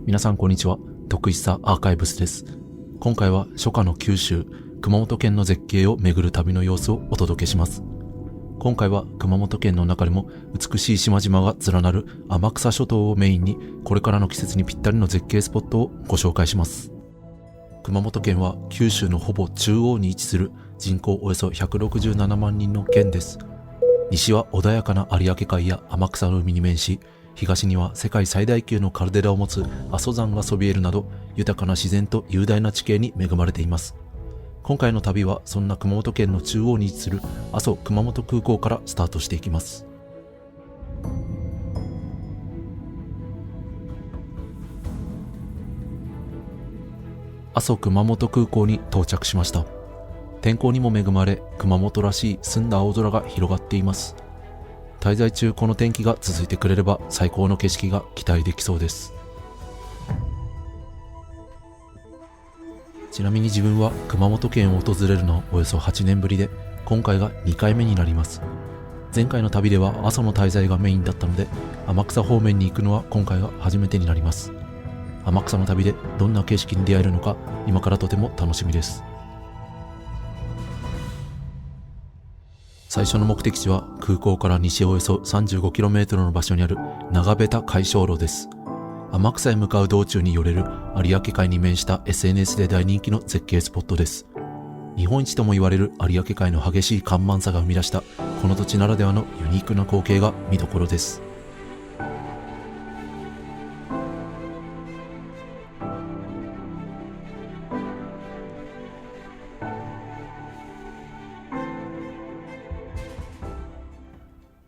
皆さんこんにちは。徳久アーカイブスです。今回は初夏の九州、熊本県の絶景を巡る旅の様子をお届けします。今回は熊本県の中でも美しい島々が連なる天草諸島をメインに、これからの季節にぴったりの絶景スポットをご紹介します。熊本県は九州のほぼ中央に位置する人口およそ167万人の県です。西は穏やかな有明海や天草の海に面し、東には世界最大級のカルデラを持つ阿蘇山がそびえるなど、豊かな自然と雄大な地形に恵まれています。今回の旅はそんな熊本県の中央に位置する阿蘇熊本空港からスタートしていきます。阿蘇熊本空港に到着しました。天候にも恵まれ、熊本らしい澄んだ青空が広がっています。滞在中この天気が続いてくれれば最高の景色が期待できそうです。ちなみに自分は熊本県を訪れるのはおよそ8年ぶりで、今回が2回目になります。前回の旅では阿蘇の滞在がメインだったので、天草方面に行くのは今回が初めてになります。天草の旅でどんな景色に出会えるのか、今からとても楽しみです。最初の目的地は空港から西およそ 35km の場所にある長部田海床路です。天草へ向かう道中に寄れる有明海に面した SNS で大人気の絶景スポットです。日本一とも言われる有明海の激しい干満差が生み出したこの土地ならではのユニークな光景が見どころです。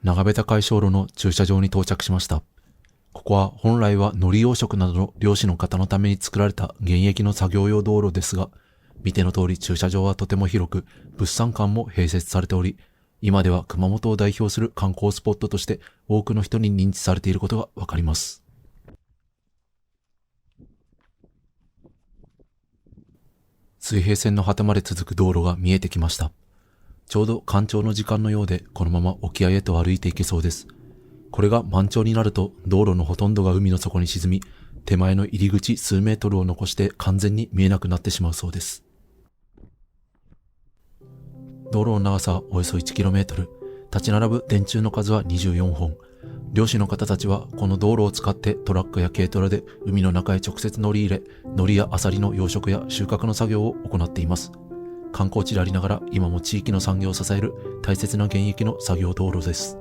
長部田海床路の駐車場に到着しました。ここは本来は海苔養殖などの漁師の方のために作られた現役の作業用道路ですが、見ての通り駐車場はとても広く、物産館も併設されており、今では熊本を代表する観光スポットとして多くの人に認知されていることがわかります。水平線の果てまで続く道路が見えてきました。ちょうど干潮の時間のようで、このまま沖合へと歩いていけそうです。これが満潮になると道路のほとんどが海の底に沈み、手前の入り口数メートルを残して完全に見えなくなってしまうそうです。道路の長さはおよそ 1km、立ち並ぶ電柱の数は24本。漁師の方たちはこの道路を使ってトラックや軽トラで海の中へ直接乗り入れ、海苔やアサリの養殖や収穫の作業を行っています。観光地でありながら今も地域の産業を支える大切な現役の作業道路です。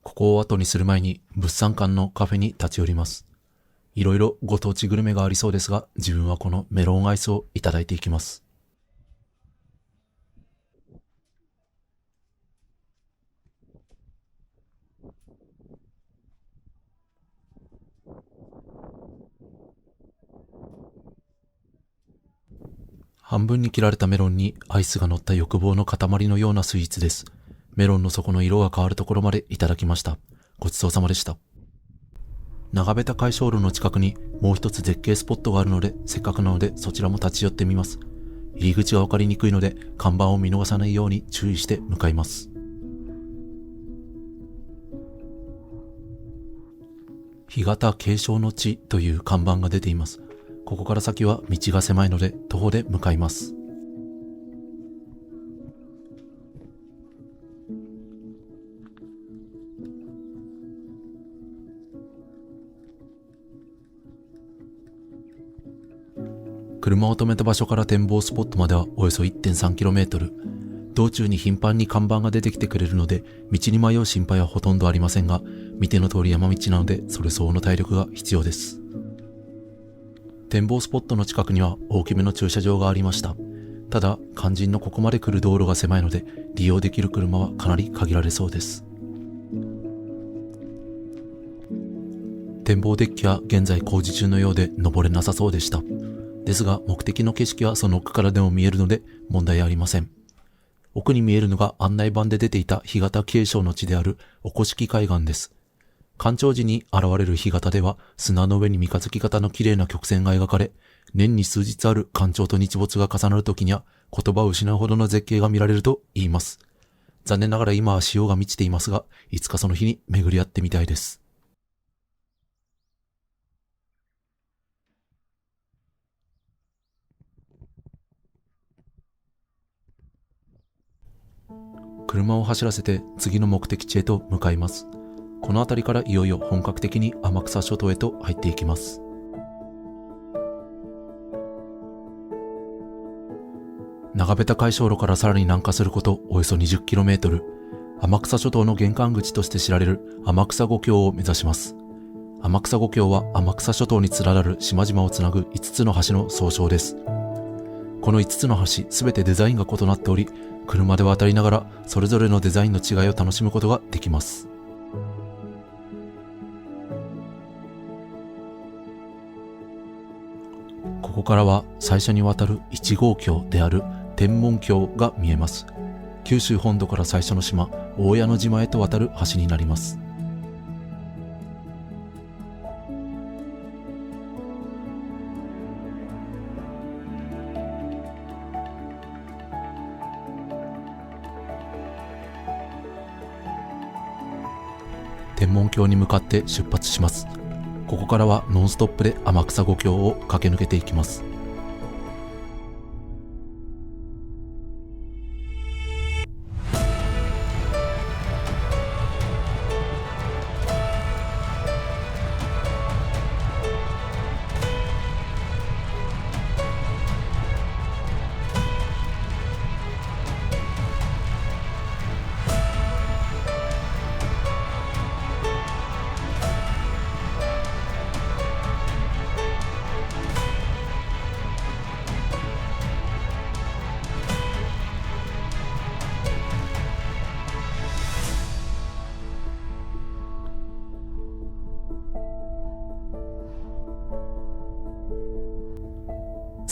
ここを後にする前に物産館のカフェに立ち寄ります。いろいろご当地グルメがありそうですが、自分はこのメロンアイスをいただいていきます。半分に切られたメロンにアイスが乗った欲望の塊のようなスイーツです。メロンの底の色が変わるところまでいただきました。ごちそうさまでした。長部田海床路の近くにもう一つ絶景スポットがあるので、せっかくなのでそちらも立ち寄ってみます。入り口がわかりにくいので看板を見逃さないように注意して向かいます。干潟継承の地という看板が出ています。ここから先は道が狭いので徒歩で向かいます。車を止めた場所から展望スポットまではおよそ 1.3km。道中に頻繁に看板が出てきてくれるので、道に迷う心配はほとんどありませんが、見ての通り山道なので、それ相応の体力が必要です。展望スポットの近くには大きめの駐車場がありました。ただ、肝心のここまで来る道路が狭いので、利用できる車はかなり限られそうです。展望デッキは現在工事中のようで登れなさそうでした。ですが、目的の景色はその奥からでも見えるので問題ありません。奥に見えるのが案内板で出ていた干潟継承の地であるおこしき海岸です。干潮時に現れる干潟では砂の上に三日月型の綺麗な曲線が描かれ、年に数日ある干潮と日没が重なるときには言葉を失うほどの絶景が見られると言います。残念ながら今は潮が満ちていますが、いつかその日に巡り合ってみたいです。車を走らせて次の目的地へと向かいます。この辺りからいよいよ本格的に天草諸島へと入っていきます。長部田海礁路からさらに南下することおよそ 20km、 天草諸島の玄関口として知られる天草五橋を目指します。天草五橋は天草諸島に連なる島々をつなぐ5つの橋の総称です。この5つの橋すべてデザインが異なっており、車で渡りながらそれぞれのデザインの違いを楽しむことができます。ここからは最初に渡る1号橋である天文橋が見えます。九州本土から最初の島、大矢野島へと渡る橋になります。天文橋に向かって出発します。ここからはノンストップで天草五橋を駆け抜けていきます。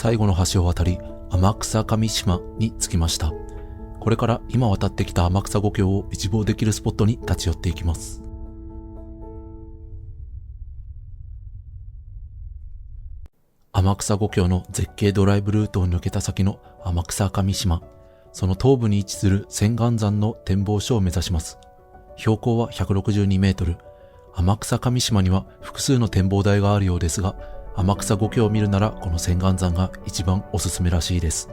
最後の橋を渡り、天草上島に着きました。これから今渡ってきた天草五橋を一望できるスポットに立ち寄っていきます。天草五橋の絶景ドライブルートを抜けた先の天草上島、その東部に位置する千岩山の展望所を目指します。標高は162メートル。天草上島には複数の展望台があるようですが、天草五橋を見るならこの千岩山が一番おすすめらしいです。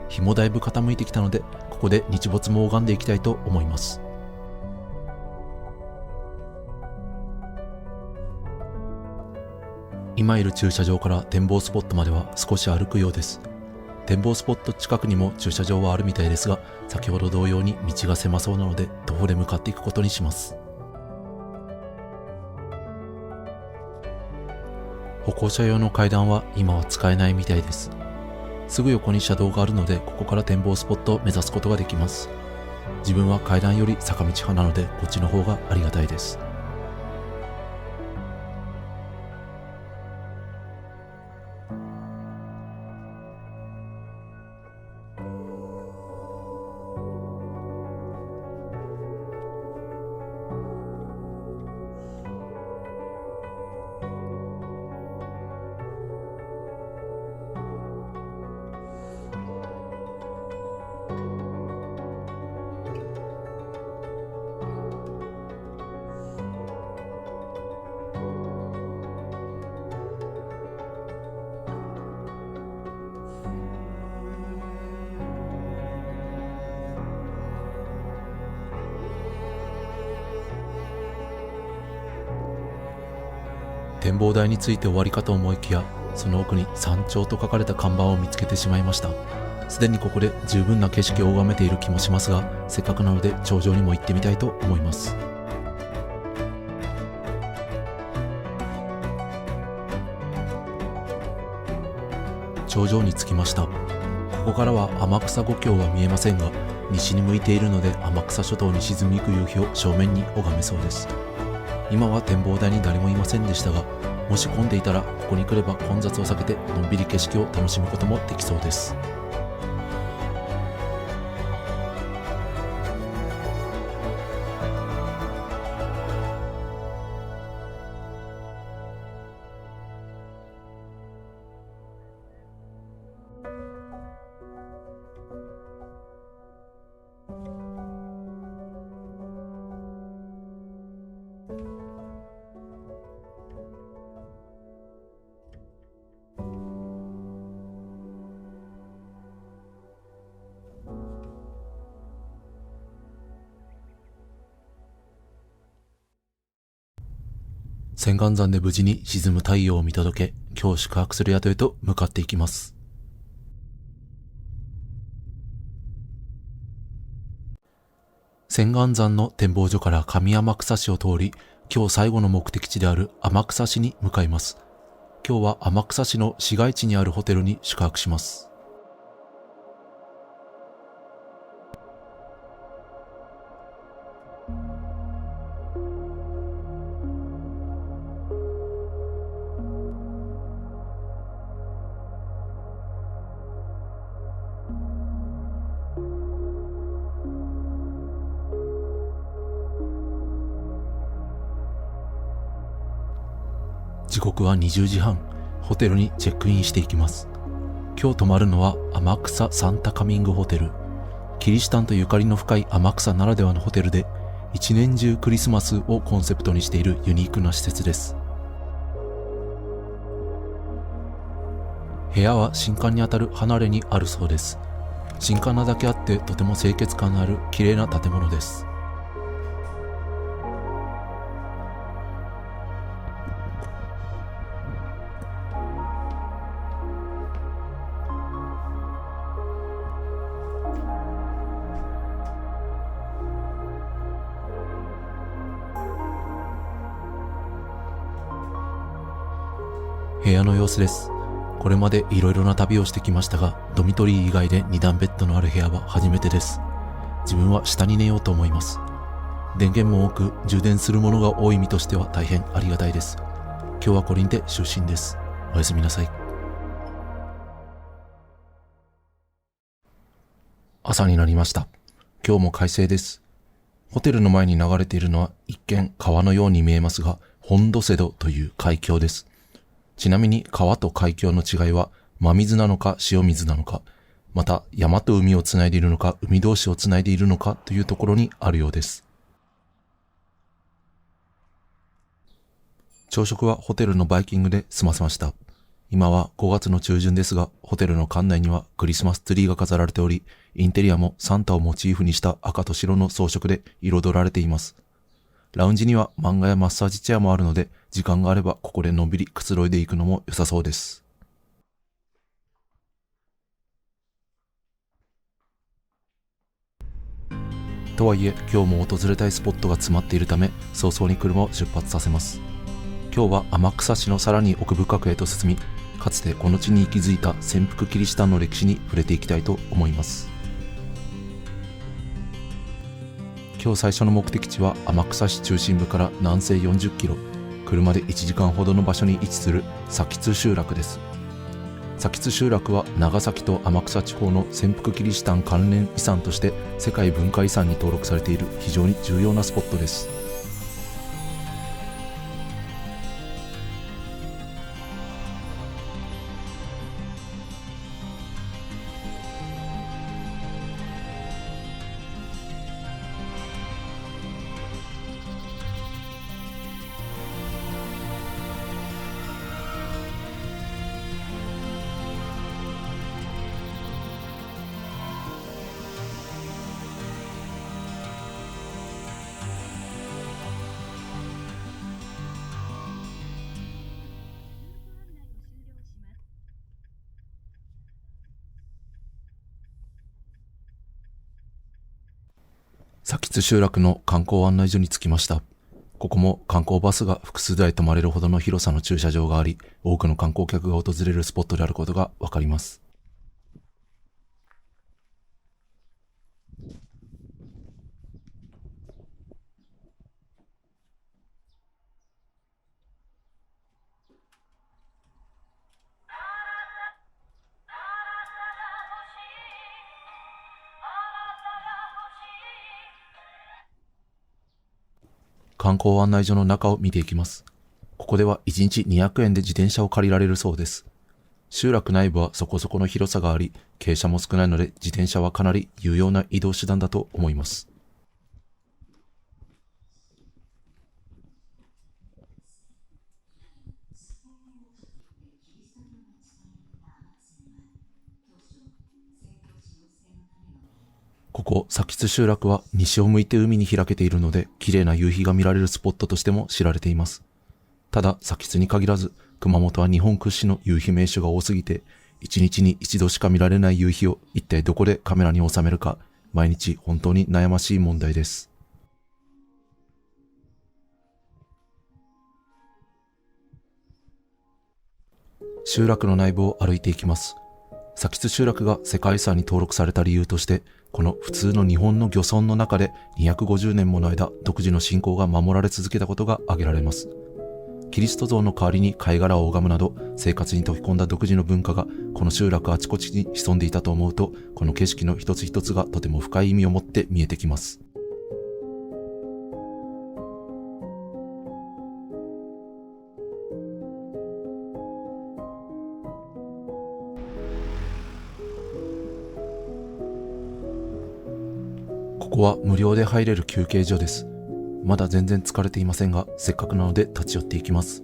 日もだいぶ傾いてきたので、ここで日没も拝んでいきたいと思います。今いる駐車場から展望スポットまでは少し歩くようです。展望スポット近くにも駐車場はあるみたいですが、先ほど同様に道が狭そうなので徒歩で向かっていくことにします。歩行者用の階段は今は使えないみたいです。すぐ横に車道があるので、ここから展望スポットを目指すことができます。自分は階段より坂道派なので、こっちの方がありがたいです。展望台について終わりかと思いきや、その奥に山頂と書かれた看板を見つけてしまいました。すでにここで十分な景色を拝めている気もしますが、せっかくなので頂上にも行ってみたいと思います。頂上に着きました。ここからは天草五峡は見えませんが、西に向いているので天草諸島に沈みゆく夕日を正面に拝めそうです。今は展望台に誰もいませんでしたが、もし混んでいたらここに来れば混雑を避けてのんびり景色を楽しむこともできそうです。千岩山で無事に沈む太陽を見届け、今日宿泊する宿へと向かっていきます。千岩山の展望所から上天草市を通り、今日最後の目的地である天草市に向かいます。今日は天草市の市街地にあるホテルに宿泊します。時刻は20時半、ホテルにチェックインしていきます。今日泊まるのは天草サンタカミングホテル。キリシタンとゆかりの深い天草ならではのホテルで、一年中クリスマスをコンセプトにしているユニークな施設です。部屋は新館にあたる離れにあるそうです。新館なだけあってとても清潔感のある綺麗な建物です。部屋の様子です。これまでいろいろな旅をしてきましたが、ドミトリー以外で2段ベッドのある部屋は初めてです。自分は下に寝ようと思います。電源も多く、充電するものが多い身としては大変ありがたいです。今日はこれにて就寝です。おやすみなさい。朝になりました。今日も快晴です。ホテルの前に流れているのは一見川のように見えますが、ホンドセドという海峡です。ちなみに川と海峡の違いは真水なのか塩水なのか、また山と海をつないでいるのか海同士をつないでいるのかというところにあるようです。朝食はホテルのバイキングで済ませました。今は5月の中旬ですが、ホテルの館内にはクリスマスツリーが飾られており、インテリアもサンタをモチーフにした赤と白の装飾で彩られています。ラウンジには漫画やマッサージチェアもあるので、時間があればここでのんびりくつろいでいくのも良さそうです。とはいえ、今日も訪れたいスポットが詰まっているため、早々に車を出発させます。今日は天草市のさらに奥深くへと進み、かつてこの地に息づいた潜伏キリシタンの歴史に触れていきたいと思います。今日最初の目的地は天草市中心部から南西40キロ、車で1時間ほどの場所に位置する佐津集落です。佐津集落は長崎と天草地方の潜伏キリシタン関連遺産として世界文化遺産に登録されている非常に重要なスポットです。津集落の観光案内所に着きました。ここも観光バスが複数台止まれるほどの広さの駐車場があり、多くの観光客が訪れるスポットであることがわかります。観光案内所の中を見ていきます。ここでは1日200円で自転車を借りられるそうです。集落内部はそこそこの広さがあり、傾斜も少ないので自転車はかなり有用な移動手段だと思います。ここ、佐吉集落は西を向いて海に開けているので、綺麗な夕日が見られるスポットとしても知られています。ただ、佐吉に限らず、熊本は日本屈指の夕日名所が多すぎて、一日に一度しか見られない夕日を一体どこでカメラに収めるか、毎日本当に悩ましい問題です。集落の内部を歩いていきます。佐吉集落が世界遺産に登録された理由として、この普通の日本の漁村の中で250年もの間独自の信仰が守られ続けたことが挙げられます。キリスト像の代わりに貝殻を拝むなど生活に溶け込んだ独自の文化がこの集落あちこちに潜んでいたと思うと、この景色の一つ一つがとても深い意味を持って見えてきます。ここは無料で入れる休憩所です。まだ全然疲れていませんが、せっかくなので立ち寄っていきます。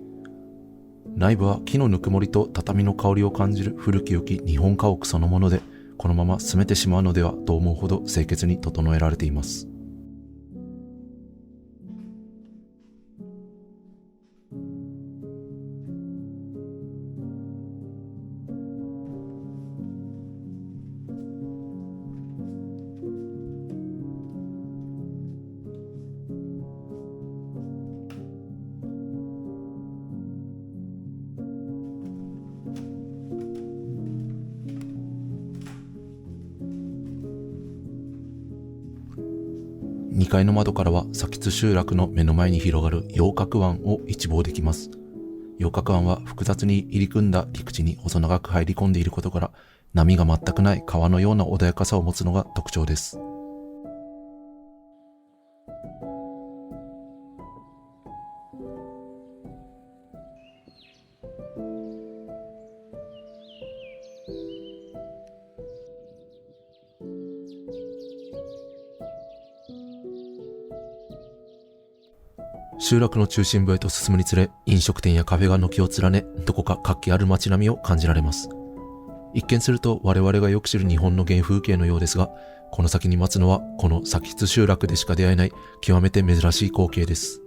内部は木のぬくもりと畳の香りを感じる古き良き日本家屋そのもので、このまま住めてしまうのではと思うほど清潔に整えられています。2階の窓からは佐吉集落の目の前に広がる陽角湾を一望できます。陽角湾は複雑に入り組んだ陸地に細長く入り込んでいることから、波が全くない川のような穏やかさを持つのが特徴です。集落の中心部へと進むにつれ、飲食店やカフェが軒を連ね、どこか活気ある街並みを感じられます。一見すると我々がよく知る日本の原風景のようですが、この先に待つのはこの佐吉集落でしか出会えない極めて珍しい光景です。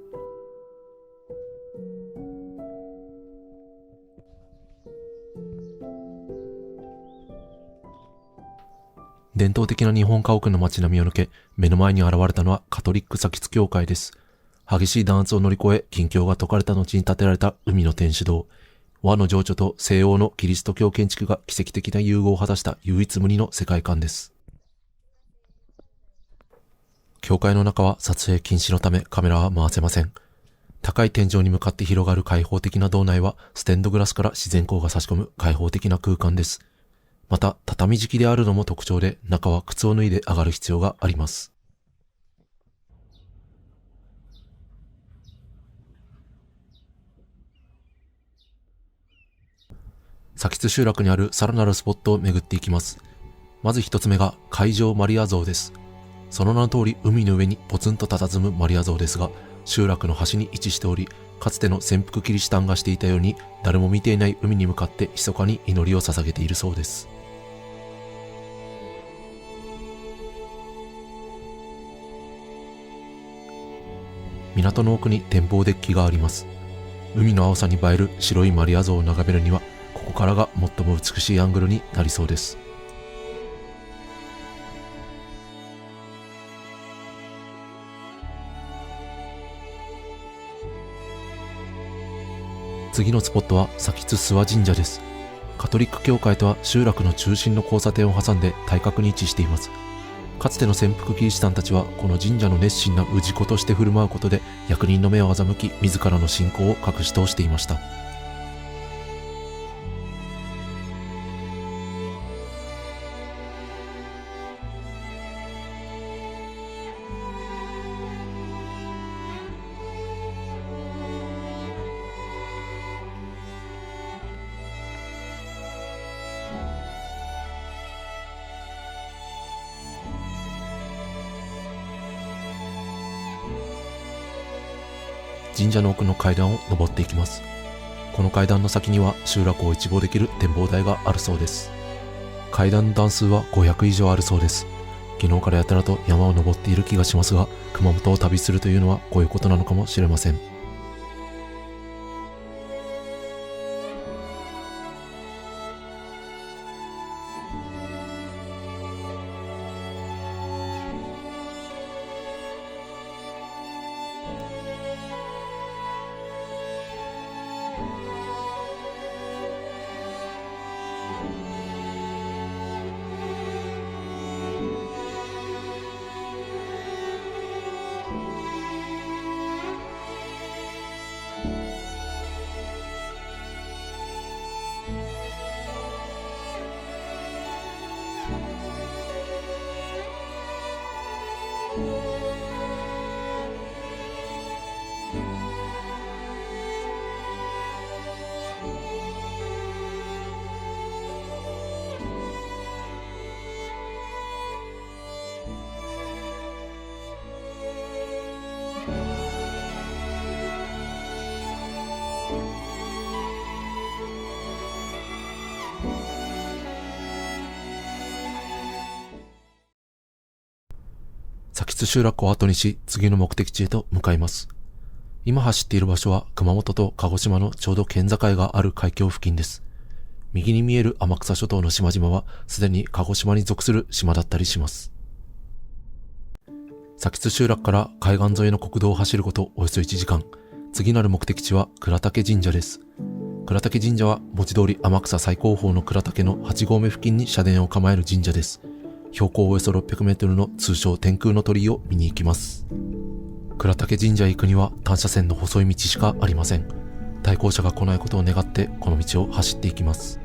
伝統的な日本家屋の街並みを抜け、目の前に現れたのはカトリック佐吉教会です。激しい弾圧を乗り越え、禁教が解かれた後に建てられた海の天主堂。和の情緒と西欧のキリスト教建築が奇跡的な融合を果たした唯一無二の世界観です。教会の中は撮影禁止のためカメラは回せません。高い天井に向かって広がる開放的な堂内は、ステンドグラスから自然光が差し込む開放的な空間です。また、畳敷きであるのも特徴で、中は靴を脱いで上がる必要があります。佐吉集落にあるさらなるスポットを巡っていきます。まず一つ目が海上マリア像です。その名の通り海の上にポツンと佇むマリア像ですが、集落の端に位置しており、かつての潜伏キリシタンがしていたように、誰も見ていない海に向かって密かに祈りを捧げているそうです。港の奥に展望デッキがあります。海の青さに映える白いマリア像を眺めるには、ここからが最も美しいアングルになりそうです。次のスポットは佐吉諏訪神社です。カトリック教会とは集落の中心の交差点を挟んで対角に位置しています。かつての潜伏キリシタンたちはこの神社の熱心な氏子として振る舞うことで役人の目を欺き、自らの信仰を隠し通していました。神社の奥の階段を登っていきます。この階段の先には集落を一望できる展望台があるそうです。階段の段数は500以上あるそうです。昨日からやたらと山を登っている気がしますが、熊本を旅するというのはこういうことなのかもしれません。佐吉集落を後にし、次の目的地へと向かいます。今走っている場所は熊本と鹿児島のちょうど県境がある海峡付近です。右に見える天草諸島の島々はすでに鹿児島に属する島だったりします。佐吉集落から海岸沿いの国道を走ることおよそ1時間。次なる目的地は倉岳神社です。倉岳神社は文字通り天草最高峰の倉岳の8合目付近に社殿を構える神社です。標高およそ600メートルの通称天空の鳥居を見に行きます。倉岳神社へ行くには単車線の細い道しかありません。対向車が来ないことを願ってこの道を走っていきます。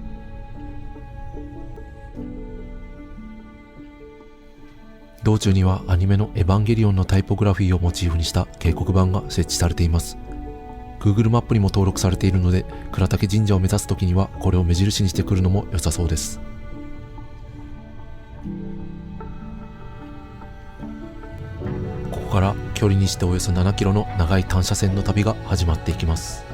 道中にはアニメのエヴァンゲリオンのタイポグラフィーをモチーフにした警告板が設置されています。Google マップにも登録されているので、倉岳神社を目指すときにはこれを目印にしてくるのも良さそうです。ここから距離にしておよそ7キロの長い単車線の旅が始まっていきます。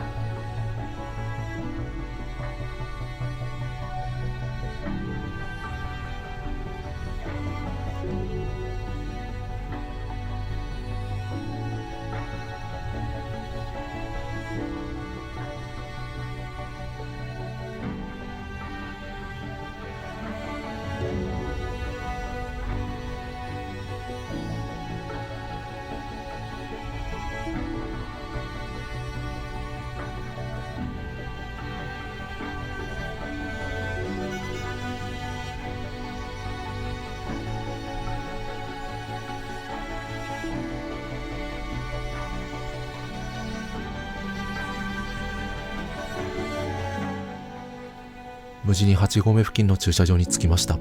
無事に8合目付近の駐車場に着きました。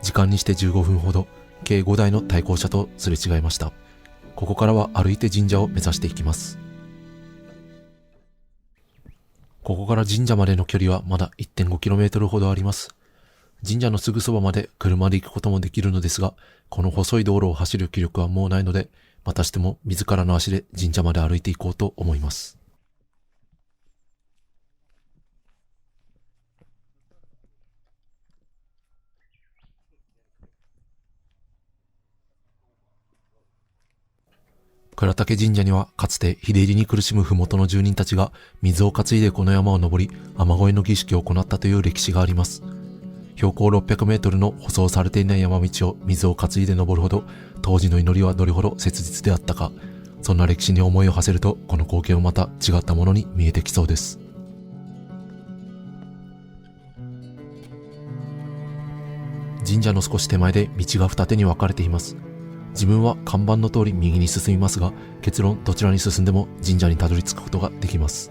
時間にして15分ほど、計5台の対向車とすれ違いました。ここからは歩いて神社を目指していきます。ここから神社までの距離はまだ 1.5km ほどあります。神社のすぐそばまで車で行くこともできるのですが、この細い道路を走る気力はもうないので、またしても自らの足で神社まで歩いていこうと思います。倉岳神社にはかつて日照りに苦しむ麓の住人たちが水を担いでこの山を登り雨乞いの儀式を行ったという歴史があります。標高600メートルの舗装されていない山道を水を担いで登るほど当時の祈りはどれほど切実であったか、そんな歴史に思いを馳せるとこの光景もまた違ったものに見えてきそうです。神社の少し手前で道が二手に分かれています。自分は看板の通り右に進みますが、結論どちらに進んでも神社にたどり着くことができます。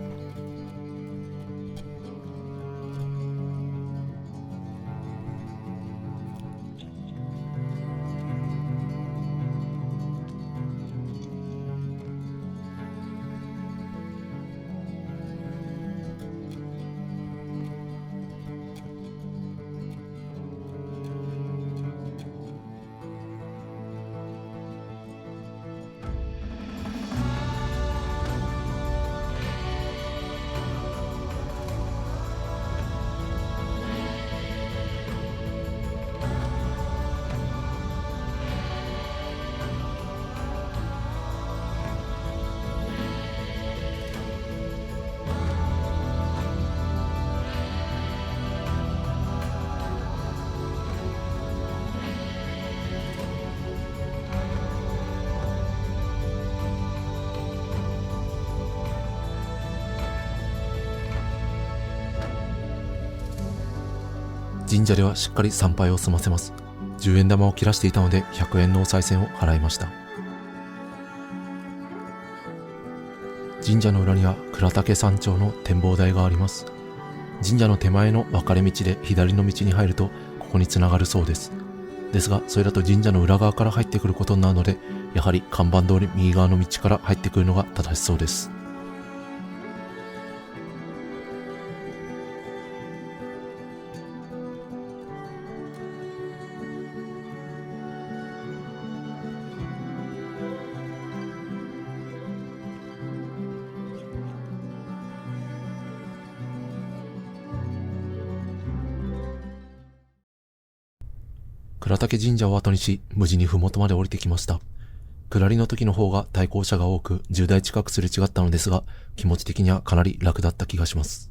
神社ではしっかり参拝を済ませます。10円玉を切らしていたので100円のお賽銭を払いました。神社の裏には倉岳山頂の展望台があります。神社の手前の分かれ道で左の道に入るとここにつながるそうです。ですがそれだと神社の裏側から入ってくることになるので、やはり看板通り右側の道から入ってくるのが正しそうです。倉岳神社を後にし、無事に麓まで降りてきました。下りの時の方が対向車が多く、10台近くすれ違ったのですが、気持ち的にはかなり楽だった気がします。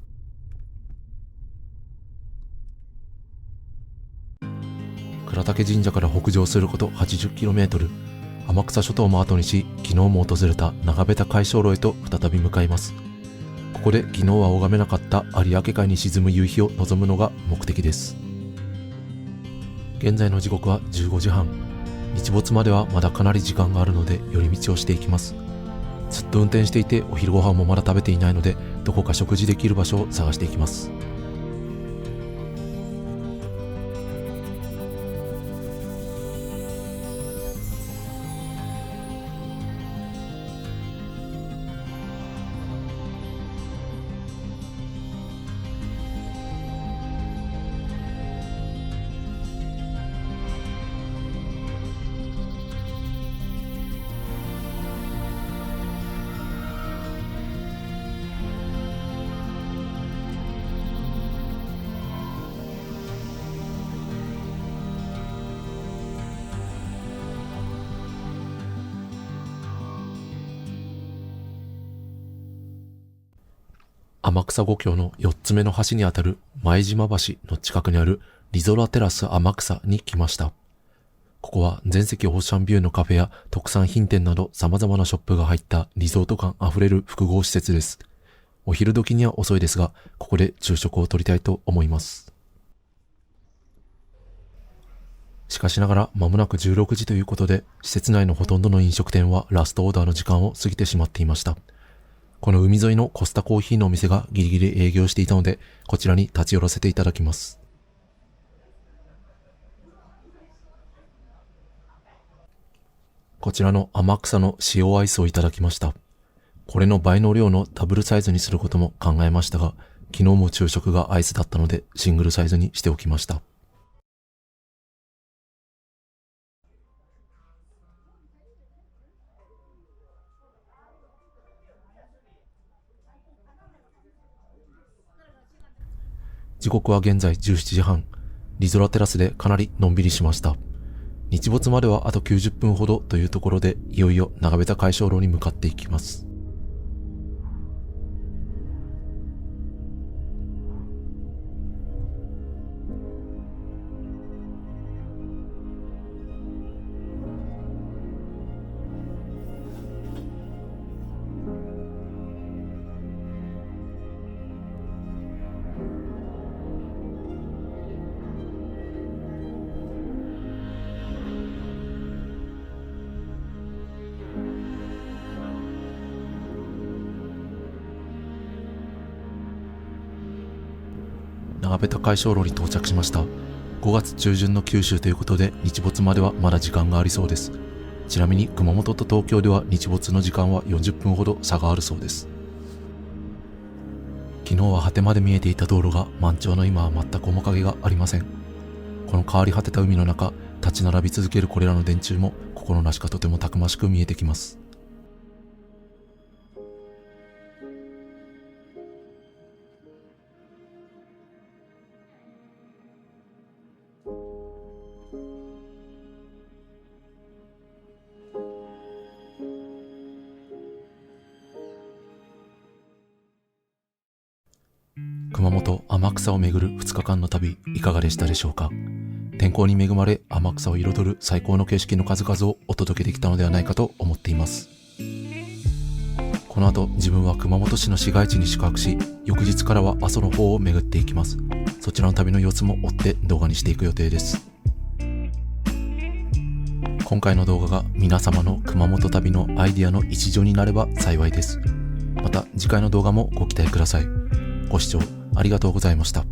倉岳神社から北上すること 80km、天草諸島も後にし、昨日も訪れた長部田海床路へと再び向かいます。ここで昨日は拝めなかった有明海に沈む夕日を望むのが目的です。現在の時刻は15時半。日没まではまだかなり時間があるので寄り道をしていきます。ずっと運転していてお昼ご飯もまだ食べていないので、どこか食事できる場所を探していきます。天草五橋の4つ目の橋にあたる前島橋の近くにあるリゾラテラス天草に来ました。ここは全席オーシャンビューのカフェや特産品店など様々なショップが入ったリゾート感あふれる複合施設です。お昼時には遅いですが、ここで昼食をとりたいと思います。しかしながら間もなく16時ということで、施設内のほとんどの飲食店はラストオーダーの時間を過ぎてしまっていました。この海沿いのコスタコーヒーのお店がギリギリ営業していたので、こちらに立ち寄らせていただきます。こちらの天草の塩アイスをいただきました。これの倍の量のダブルサイズにすることも考えましたが、昨日も昼食がアイスだったのでシングルサイズにしておきました。時刻は現在17時半。リゾラテラスでかなりのんびりしました。日没まではあと90分ほどというところで、いよいよ長部田海床路に向かっていきます。長部高い小路に到着しました。5月中旬の九州ということで日没まではまだ時間がありそうです。ちなみに熊本と東京では日没の時間は40分ほど差があるそうです。昨日は果てまで見えていた道路が満潮の今は全く面影がありません。この変わり果てた海の中、立ち並び続けるこれらの電柱も心なしかとてもたくましく見えてきます。熊本天草を巡る2日間の旅、いかがでしたでしょうか。天候に恵まれ天草を彩る最高の景色の数々をお届けできたのではないかと思っています。この後自分は熊本市の市街地に宿泊し、翌日からは阿蘇の方を巡っていきます。そちらの旅の様子も追って動画にしていく予定です。今回の動画が皆様の熊本旅のアイディアの一助になれば幸いです。また次回の動画もご期待ください。ご視聴ありがとうございました。